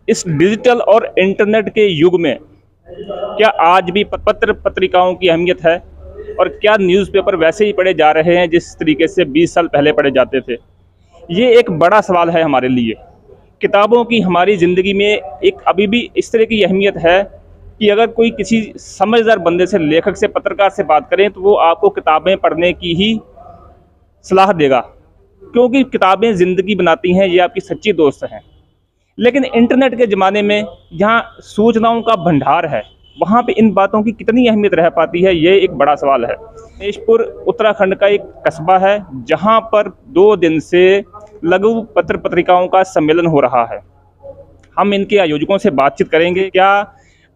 इस डिजिटल और इंटरनेट के युग में क्या आज भी पत्र पत्रिकाओं की अहमियत है, और क्या न्यूज़पेपर वैसे ही पढ़े जा रहे हैं जिस तरीके से 20 साल पहले पढ़े जाते थे? ये एक बड़ा सवाल है हमारे लिए। किताबों की हमारी ज़िंदगी में एक अभी भी इस तरह की अहमियत है कि अगर कोई किसी समझदार बंदे से, लेखक से, पत्रकार से बात करें तो वो आपको किताबें पढ़ने की ही सलाह देगा, क्योंकि किताबें ज़िंदगी बनाती हैं, ये आपकी सच्ची दोस्त हैं। लेकिन इंटरनेट के ज़माने में जहाँ सूचनाओं का भंडार है, वहाँ पे इन बातों की कितनी अहमियत रह पाती है, ये एक बड़ा सवाल है। दिनेशपुर उत्तराखंड का एक कस्बा है जहाँ पर 2 दिन से लघु पत्र पत्रिकाओं का सम्मेलन हो रहा है। हम इनके आयोजकों से बातचीत करेंगे, क्या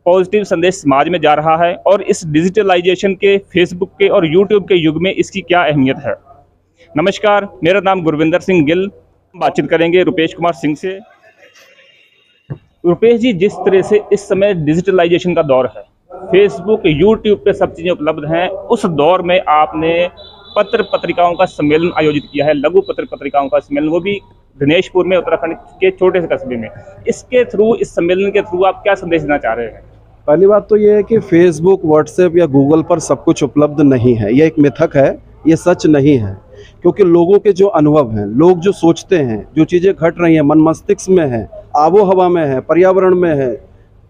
पॉजिटिव संदेश समाज में जा रहा है और इस डिजिटलाइजेशन के, फेसबुक के और यूट्यूब के युग में इसकी क्या अहमियत है। नमस्कार, मेरा नाम गुरविंदर सिंह गिल। बातचीत करेंगे रुपेश कुमार सिंह से। रुपेश जी, जिस तरह से इस समय डिजिटलाइजेशन का दौर है, फेसबुक, यूट्यूब पे सब चीज़ें उपलब्ध हैं, उस दौर में आपने पत्र पत्रिकाओं का सम्मेलन आयोजित किया है, लघु पत्र पत्रिकाओं का सम्मेलन, वो भी दिनेशपुर में, उत्तराखंड के छोटे से कस्बे में। इसके थ्रू, इस सम्मेलन के थ्रू आप क्या संदेश देना चाह रहे हैं? पहली बात तो ये है कि फेसबुक, व्हाट्सएप या गूगल पर सब कुछ उपलब्ध नहीं है। ये एक मिथक है, ये सच नहीं है। क्योंकि लोगों के जो अनुभव हैं, लोग जो सोचते हैं, जो चीज़ें घट रही हैं, मन मस्तिष्क में है, आबो हवा में है, पर्यावरण में है,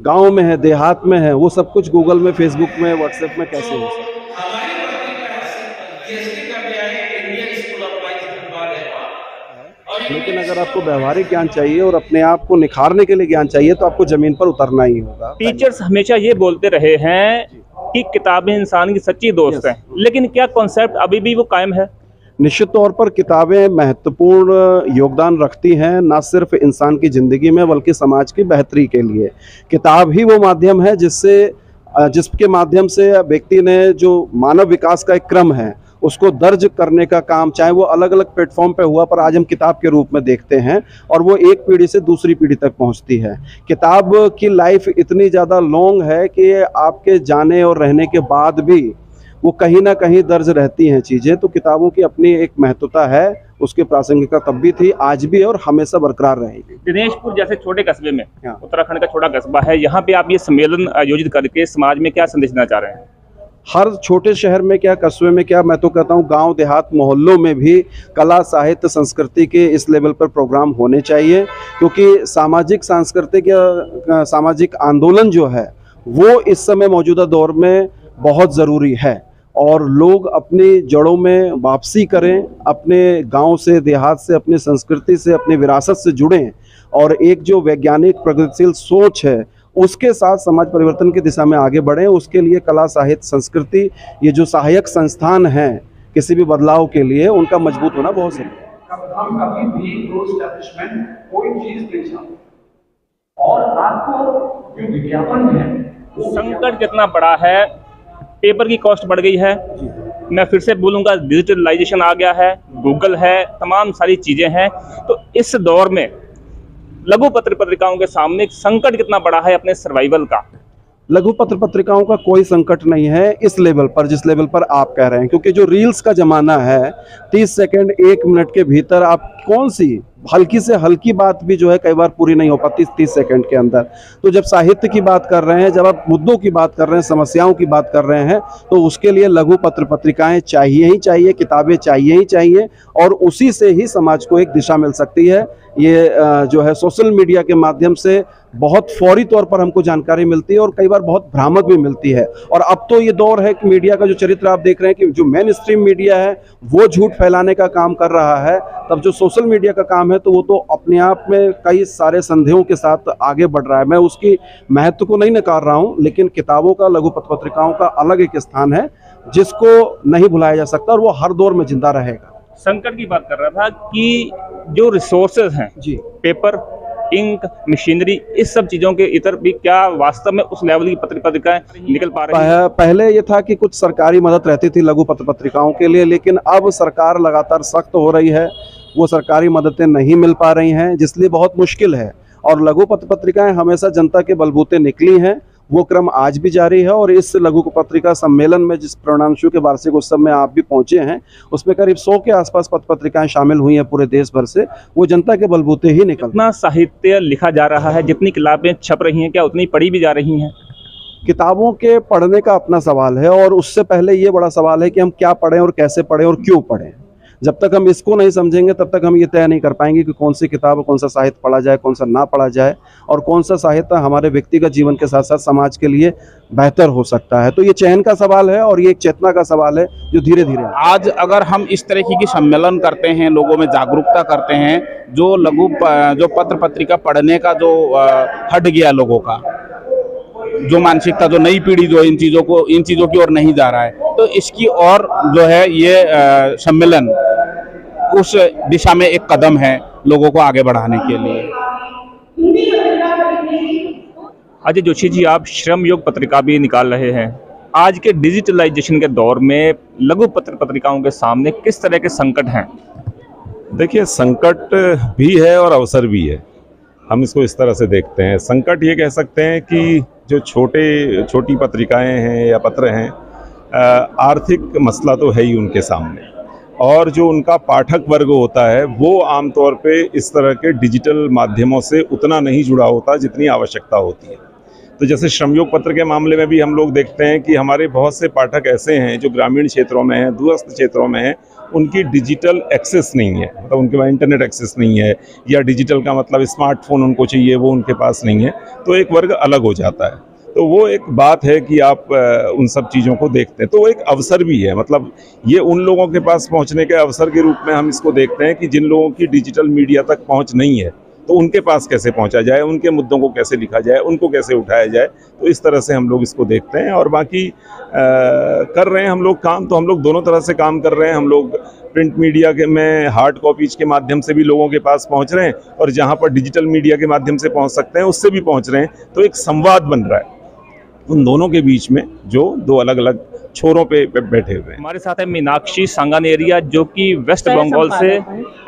गांव में है, देहात में है, वो सब कुछ गूगल में, फेसबुक में, व्हाट्सएप में कैसे हो सकता है। लेकिन अगर आपको व्यवहारिक ज्ञान चाहिए और अपने आप को निखारने के लिए ज्ञान चाहिए तो आपको जमीन पर उतरना ही होगा। टीचर्स हमेशा ये बोलते रहे हैं कि किताबें इंसान की सच्ची दोस्त हैं, लेकिन क्या कॉन्सेप्ट अभी भी वो कायम है? निश्चित तौर पर किताबें महत्वपूर्ण योगदान रखती हैं, ना सिर्फ इंसान की ज़िंदगी में बल्कि समाज की बेहतरी के लिए। किताब ही वो माध्यम है जिसके माध्यम से व्यक्ति ने जो मानव विकास का एक क्रम है उसको दर्ज करने का काम, चाहे वो अलग अलग प्लेटफॉर्म पे हुआ, पर आज हम किताब के रूप में देखते हैं और वो एक पीढ़ी से दूसरी पीढ़ी तक पहुंचती है। किताब की लाइफ इतनी ज़्यादा लॉन्ग है कि आपके जाने और रहने के बाद भी वो कहीं ना कहीं दर्ज रहती हैं चीज़ें। तो किताबों की अपनी एक महत्वता है, उसकी प्रासंगिकता तब भी थी, आज भी है और हमेशा बरकरार रहेगी। दिनेशपुर जैसे छोटे कस्बे में, उत्तराखंड का छोटा कस्बा है, यहाँ पे आप ये सम्मेलन आयोजित करके समाज में क्या संदेश देना चाह रहे हैं? हर छोटे शहर में क्या, कस्बे में क्या, मैं तो कहता हूँ गांव देहात मोहल्लों में भी कला, साहित्य, संस्कृति के इस लेवल पर प्रोग्राम होने चाहिए। क्योंकि सामाजिक, सांस्कृतिक या सामाजिक आंदोलन जो है वो इस समय मौजूदा दौर में बहुत ज़रूरी है और लोग अपनी जड़ों में वापसी करें, अपने गांव से, देहात से, अपनी संस्कृति से, अपनी विरासत से जुड़ें और एक जो वैज्ञानिक प्रगतिशील सोच है उसके साथ समाज परिवर्तन की दिशा में आगे बढ़ें। उसके लिए कला, साहित्य, संस्कृति, ये जो सहायक संस्थान हैं किसी भी बदलाव के लिए, उनका मजबूत होना बहुत जरूरी है। हम कभी भी जो एस्टैब्लिशमेंट कोई चीज नहीं चाहते और आपको जो विज्ञापन है, संकट कितना बड़ा है, पेपर की कॉस्ट बढ़ गई है, मैं फिर से बोलूँगा डिजिटलाइजेशन आ गया है, गूगल है, तमाम सारी चीज़ें हैं। तो इस दौर में लघु पत्र पत्रिकाओं के सामने संकट कितना बड़ा है अपने सर्वाइवल का? लघु पत्र पत्रिकाओं का कोई संकट नहीं है इस लेवल पर, जिस लेवल पर आप कह रहे हैं। क्योंकि जो रील्स का ज़माना है, 30 सेकंड, 1 मिनट के भीतर आप कौन सी हल्की से हल्की बात भी जो है कई बार पूरी नहीं हो पाती 30 सेकंड के अंदर। तो जब साहित्य की बात कर रहे हैं, जब आप मुद्दों की बात कर रहे हैं, समस्याओं की बात कर रहे हैं, तो उसके लिए लघु पत्र पत्रिकाएं चाहिए ही चाहिए, किताबें चाहिए ही चाहिए और उसी से ही समाज को एक दिशा मिल सकती है। ये जो है सोशल मीडिया के माध्यम से बहुत फौरी तौर पर हमको जानकारी मिलती है और कई बार बहुत भ्रामक भी मिलती है। और अब तो ये दौर है कि मीडिया का जो चरित्र आप देख रहे हैं कि जो मेन स्ट्रीम मीडिया है वो झूठ फैलाने का काम कर रहा है, तब जो सोशल मीडिया का काम है तो वो तो अपने आप में कई सारे संदेहों के साथ आगे बढ़ रहा है। मैं उसकी महत्व को नहीं नकार रहा हूँ, लेकिन किताबों का, लघु पत्र पत्रिकाओं का अलग एक स्थान है जिसको नहीं भुलाया जा सकता और वो हर दौर में जिंदा रहेगा। संकट की बात कर रहा था कि जो रिसोर्सेज हैं जी, पेपर, इंक, मशीनरी, इस सब चीज़ों के इतर भी क्या वास्तव में उस लेवल की पत्र पत्रिकाएं निकल पा रही हैं? पहले ये था कि कुछ सरकारी मदद रहती थी लघु पत्र पत्रिकाओं के लिए, लेकिन अब सरकार लगातार सख्त हो रही है, वो सरकारी मददें नहीं मिल पा रही हैं, जिसलिए बहुत मुश्किल है। और लघु पत्र पत्रिकाएं हमेशा जनता के बलबूते निकली हैं वो क्रम आज भी जारी है। और इस लघु पत्रिका सम्मेलन में जिस प्रणांशु के वार्षिक उत्सव में आप भी पहुंचे हैं, उसमें करीब 100 के आसपास पत्र पत्रिकाएं शामिल हुई हैं पूरे देश भर से। वो जनता के बलबूते ही निकल। जितना साहित्य लिखा जा रहा है, जितनी किताबें छप रही हैं, क्या उतनी पढ़ी भी जा रही हैं? किताबों के पढ़ने का अपना सवाल है, और उससे पहले ये बड़ा सवाल है कि हम क्या पढ़ें और कैसे पढ़ें और क्यों पढ़ें। जब तक हम इसको नहीं समझेंगे तब तक हम ये तय नहीं कर पाएंगे कि कौन सी किताब, कौन सा साहित्य पढ़ा जाए, कौन सा ना पढ़ा जाए, और कौन सा साहित्य हमारे व्यक्तिगत जीवन के साथ साथ समाज के लिए बेहतर हो सकता है। तो ये चयन का सवाल है और ये एक चेतना का सवाल है जो धीरे धीरे आज अगर हम इस तरीके की सम्मेलन करते हैं, लोगों में जागरूकता करते हैं, जो पत्र पत्रिका पढ़ने का जो हट गया लोगों का, जो मानसिकता, जो नई पीढ़ी जो इन चीज़ों की ओर नहीं जा रहा है, तो इसकी ओर जो है ये सम्मेलन उस दिशा में एक कदम है लोगों को आगे बढ़ाने के लिए। अजय जोशी जी, आप श्रम योग पत्रिका भी निकाल रहे हैं। आज के डिजिटलाइजेशन के दौर में लघु पत्रिकाओं के सामने किस तरह के संकट हैं? देखिए, संकट भी है और अवसर भी है। हम इसको इस तरह से देखते हैं। संकट ये कह सकते हैं कि जो छोटी पत्रिकाएं हैं या पत्र हैं, आर्थिक मसला तो है ही उनके सामने, और जो उनका पाठक वर्ग होता है वो आमतौर पे इस तरह के डिजिटल माध्यमों से उतना नहीं जुड़ा होता जितनी आवश्यकता होती है। तो जैसे श्रमयोग पत्र के मामले में भी हम लोग देखते हैं कि हमारे बहुत से पाठक ऐसे हैं जो ग्रामीण क्षेत्रों में हैं, दूरस्थ क्षेत्रों में हैं, उनकी डिजिटल एक्सेस नहीं है, मतलब उनके पास इंटरनेट एक्सेस नहीं है, या डिजिटल का मतलब स्मार्टफोन उनको चाहिए, वो उनके पास नहीं है। तो एक वर्ग अलग हो जाता है। तो वो एक बात है कि आप उन सब चीज़ों को देखते हैं। तो वो एक अवसर भी है, मतलब ये उन लोगों के पास पहुंचने के अवसर के रूप में हम इसको देखते हैं कि जिन लोगों की डिजिटल मीडिया तक पहुंच नहीं है, तो उनके पास कैसे पहुंचा जाए, उनके मुद्दों को कैसे लिखा जाए, उनको कैसे उठाया जाए। तो इस तरह से हम लोग इसको देखते हैं। और बाकी कर रहे हैं हम लोग काम, तो हम लोग दोनों तरह से काम कर रहे हैं। हम लोग प्रिंट मीडिया के में हार्ड कॉपीज के माध्यम से भी लोगों के पास पहुंच रहे हैं, और जहां पर डिजिटल मीडिया के माध्यम से पहुंच सकते हैं उससे भी पहुंच रहे हैं। तो एक संवाद बन रहा है उन दोनों के बीच में, जो दो अलग अलग छोरों पे बैठे हुए हैं। हमारे साथ है मीनाक्षी सांगानेरिया, जो कि वेस्ट बंगाल से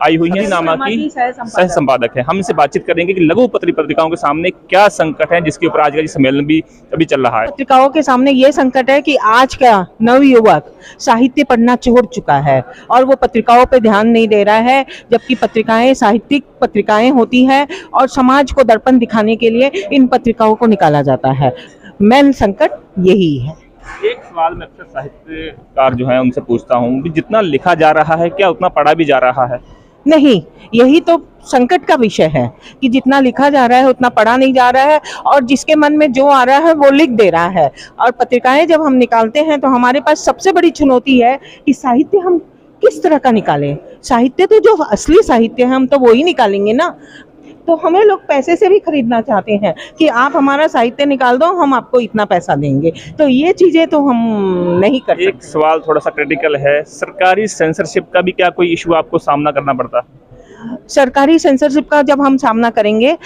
आई हुई है, नामा की सह संपादक है। हम इनसे बातचीत करेंगे कि लघु पत्रिकाओं के सामने क्या संकट है, जिसके ऊपर आज का सम्मेलन भी अभी चल रहा है। पत्रिकाओं के सामने ये संकट है कि आज का नवयुवक साहित्य पढ़ना छोड़ चुका है और वो पत्रिकाओं पे ध्यान नहीं दे रहा है, जबकि पत्रिकाएं साहित्यिक पत्रिकाएं होती हैं और समाज को दर्पण दिखाने के लिए इन पत्रिकाओं को निकाला जाता है। मेन संकट यही है। एक सवाल मैं अक्सर साहित्यकार जो है उनसे पूछता हूँ कि जितना लिखा जा रहा है, क्या उतना पढ़ा भी जा रहा है? नहीं, यही तो संकट का विषय है कि जितना लिखा जा रहा है उतना पढ़ा नहीं जा रहा है, और जिसके मन में जो आ रहा है वो लिख दे रहा है। और पत्रिकाएं जब हम निकालते हैं तो हमारे पास सबसे बड़ी चुनौती है कि साहित्य हम किस तरह का निकालें। साहित्य तो जो असली साहित्य है हम तो वो ही निकालेंगे ना। तो हमें लोग पैसे से भी खरीदना चाहते हैं कि आप हमारा साहित्य निकाल दो, हम आपको इतना पैसा देंगे। तो ये चीज़ें तो हम नहीं कर सकते। एक सवाल थोड़ा सा क्रिटिकल है, सरकारी सेंसरशिप का भी क्या कोई इशू आपको सामना करना पड़ता है? सरकारी सेंसरशिप का जब हम सामना करेंगे,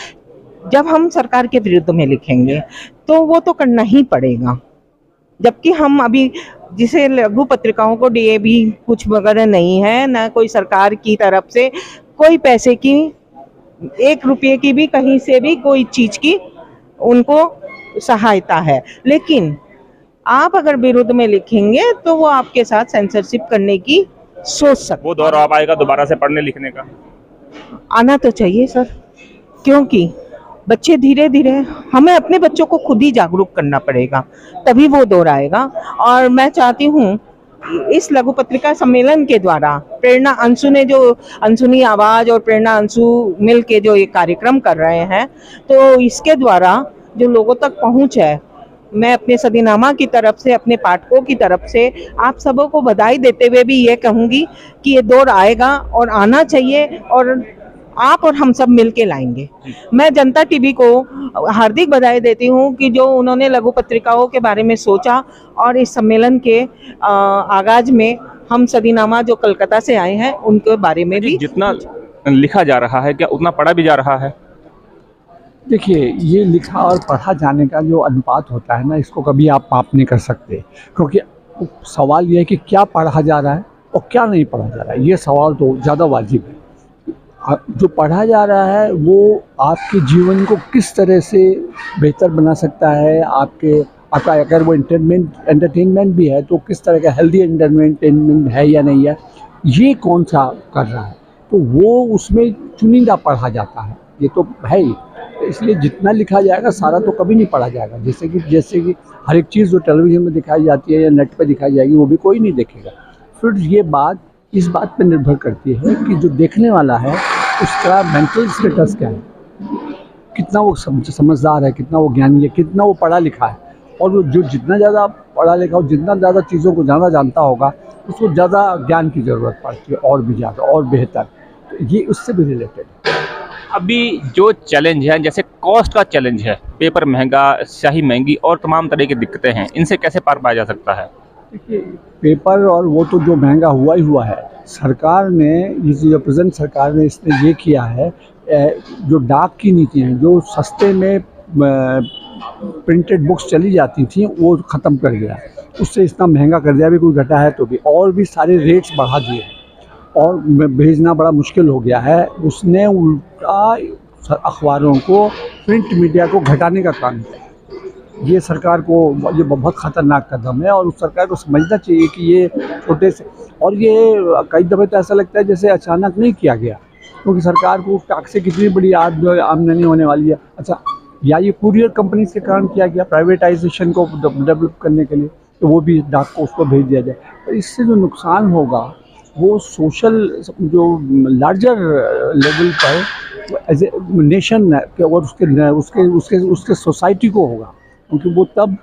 जब हम सरकार के विरुद्ध में लिखेंगे, तो वो तो करना ही पड़ेगा। जबकि हम अभी जिसे लघु पत्रिकाओं को DAB कुछ वगैरह नहीं है, ना कोई सरकार की तरफ से कोई पैसे की, 1 रुपये की भी कहीं से भी कोई चीज़ की उनको सहायता है। लेकिन आप अगर विरोध में लिखेंगे तो वो आपके साथ सेंसरशिप करने की सोच सकते। वो दौर आप आएगा दोबारा से पढ़ने लिखने का? आना तो चाहिए सर, क्योंकि बच्चे धीरे धीरे, हमें अपने बच्चों को खुद ही जागरूक करना पड़ेगा, तभी वो दौर आएगा। और मैं चाहती हूँ इस लघु पत्रिका सम्मेलन के द्वारा प्रेरणा अंशु ने जो अनसुनी आवाज़ और प्रेरणा अंशु मिल के जो ये कार्यक्रम कर रहे हैं, तो इसके द्वारा जो लोगों तक पहुंच है, मैं अपने सदीनामा की तरफ से, अपने पाठकों की तरफ से आप सबों को बधाई देते हुए भी ये कहूँगी कि ये दौर आएगा और आना चाहिए, और आप और हम सब मिल के लाएंगे। मैं जनता टीवी को हार्दिक बधाई देती हूँ कि जो उन्होंने लघु पत्रिकाओं के बारे में सोचा, और इस सम्मेलन के आगाज में हम सदीनामा जो कलकत्ता से आए हैं उनके बारे में भी। जितना लिखा जा रहा है, क्या उतना पढ़ा भी जा रहा है? देखिए, ये लिखा और पढ़ा जाने का जो अनुपात होता है ना, इसको कभी आप माप नहीं कर सकते, क्योंकि सवाल ये है कि क्या पढ़ा जा रहा है और क्या नहीं पढ़ा जा रहा है। ये सवाल तो ज़्यादा वाजिब है। जो पढ़ा जा रहा है वो आपके जीवन को किस तरह से बेहतर बना सकता है, आपका अगर वो एंटरटेनमेंट भी है तो किस तरह का हेल्दी एंटरटेनमेंट है या नहीं है, ये कौन सा कर रहा है, तो वो उसमें चुनिंदा पढ़ा जाता है, ये तो है ही। इसलिए जितना लिखा जाएगा सारा तो कभी नहीं पढ़ा जाएगा। जैसे कि हर एक चीज़ जो टेलीविज़न में दिखाई जाती है या नेट पे दिखाई जाएगी वो भी कोई नहीं देखेगा। फिर ये बात इस बात पे निर्भर करती है कि जो देखने वाला है उसका मेंटल स्टेटस क्या है, कितना वो समझदार है, कितना वो ज्ञानी है, कितना वो पढ़ा लिखा है। और वो जो जितना ज़्यादा पढ़ा लिखा हो, जितना ज़्यादा चीज़ों को ज़्यादा जानता होगा, उसको ज़्यादा ज्ञान की ज़रूरत पड़ती है और भी ज़्यादा और बेहतर। तो ये उससे भी रिलेटेड है। अभी जो चैलेंज है, जैसे कॉस्ट का चैलेंज है, पेपर महंगा, स्याही महंगी और तमाम तरह की दिक्कतें हैं, इनसे कैसे पार पाया जा सकता है? देखिए, पेपर और वो तो जो महंगा हुआ ही हुआ है। सरकार ने, जो प्रेजेंट सरकार ने इसने ये किया है, जो डाक की नीतियाँ हैं, जो सस्ते में प्रिंटेड बुक्स चली जाती थी वो ख़त्म कर दिया, उससे इतना महंगा कर दिया, भी कोई घटा है तो भी, और भी सारे रेट्स बढ़ा दिए और भेजना बड़ा मुश्किल हो गया है। उसने उल्टा अखबारों को, प्रिंट मीडिया को घटाने का काम किया। ये सरकार को, ये बहुत ख़तरनाक कदम है और उस सरकार को समझना चाहिए कि ये छोटे से, और ये कई दफ़े तो ऐसा लगता है जैसे अचानक नहीं किया गया, क्योंकि सरकार को टैक्स से कितनी बड़ी आमदनी होने वाली है। अच्छा, या ये कुरियर कंपनी के कारण किया गया प्राइवेटाइजेशन को डेवलप करने के लिए, तो वो भी डाक को उसको भेज दिया जाए। तो इससे जो नुकसान होगा वो सोशल, जो लार्जर लेवल पर एज ए नेशन और उसके सोसाइटी को होगा, क्योंकि वो तब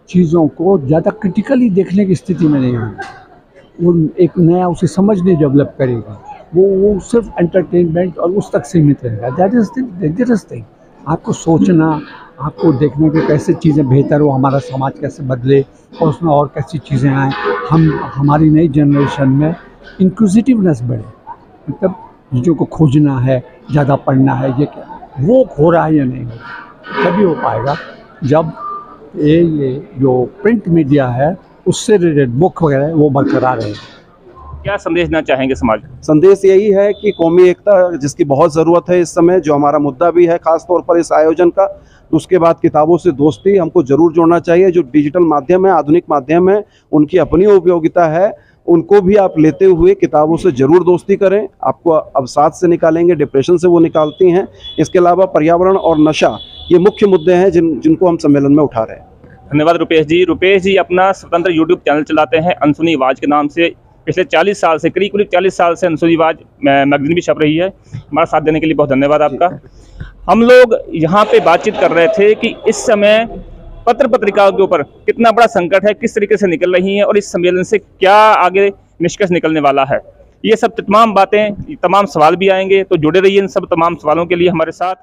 चीज़ों को ज़्यादा क्रिटिकली देखने की स्थिति में नहीं होगी। वो एक नया उसे समझ नहीं डेवलप करेगा, वो सिर्फ एंटरटेनमेंट और उस तक सीमित रहेगा। That is the dangerous thing. आपको सोचना, आपको देखने के कैसे चीज़ें बेहतर हो, हमारा समाज कैसे बदले और उसमें और कैसी चीज़ें आएँ, हमारी नई जनरेशन में इंक्विजिटिवनेस बढ़े, मतलब चीज़ों को खोजना है, ज़्यादा पढ़ना है, ये क्या वो हो रहा है या नहीं हो रहा, तभी हो पाएगा जब ये जो प्रिंट मीडिया है उससे रिलेटेड बुक वगैरह है वो बरकरार रहेगा। क्या संदेश देना चाहेंगे समाज को? संदेश यही है कि कौमी एकता जिसकी बहुत ज़रूरत है इस समय, जो हमारा मुद्दा भी है खास तौर पर इस आयोजन का, उसके बाद किताबों से दोस्ती हमको ज़रूर जोड़ना चाहिए। जो डिजिटल माध्यम है, आधुनिक माध्यम है, उनकी अपनी उपयोगिता है, उनको भी आप लेते हुए किताबों से ज़रूर दोस्ती करें। आपको अवसाद से निकालेंगे, डिप्रेशन से वो निकालती हैं। इसके अलावा पर्यावरण और नशा, ये मुख्य मुद्दे हैं जिनको हम सम्मेलन में उठा रहे हैं। धन्यवाद रुपेश जी। रुपेश जी अपना स्वतंत्र यूट्यूब चैनल चलाते हैं अनसुनी आवाज़ के नाम से। पिछले 40 साल से, करीब 40 साल से अनसुनी आवाज़ मैगजीन भी छप रही है। हमारा साथ देने के लिए बहुत धन्यवाद आपका। हम लोग यहाँ पे बातचीत कर रहे थे कि इस समय पत्र पत्रिकाओं के ऊपर कितना बड़ा संकट है, किस तरीके से निकल रही हैं और इस सम्मेलन से क्या आगे निष्कर्ष निकलने वाला है। ये सब तमाम बातें, तमाम सवाल भी आएंगे, तो जुड़े रहिए इन सब तमाम सवालों के लिए हमारे साथ।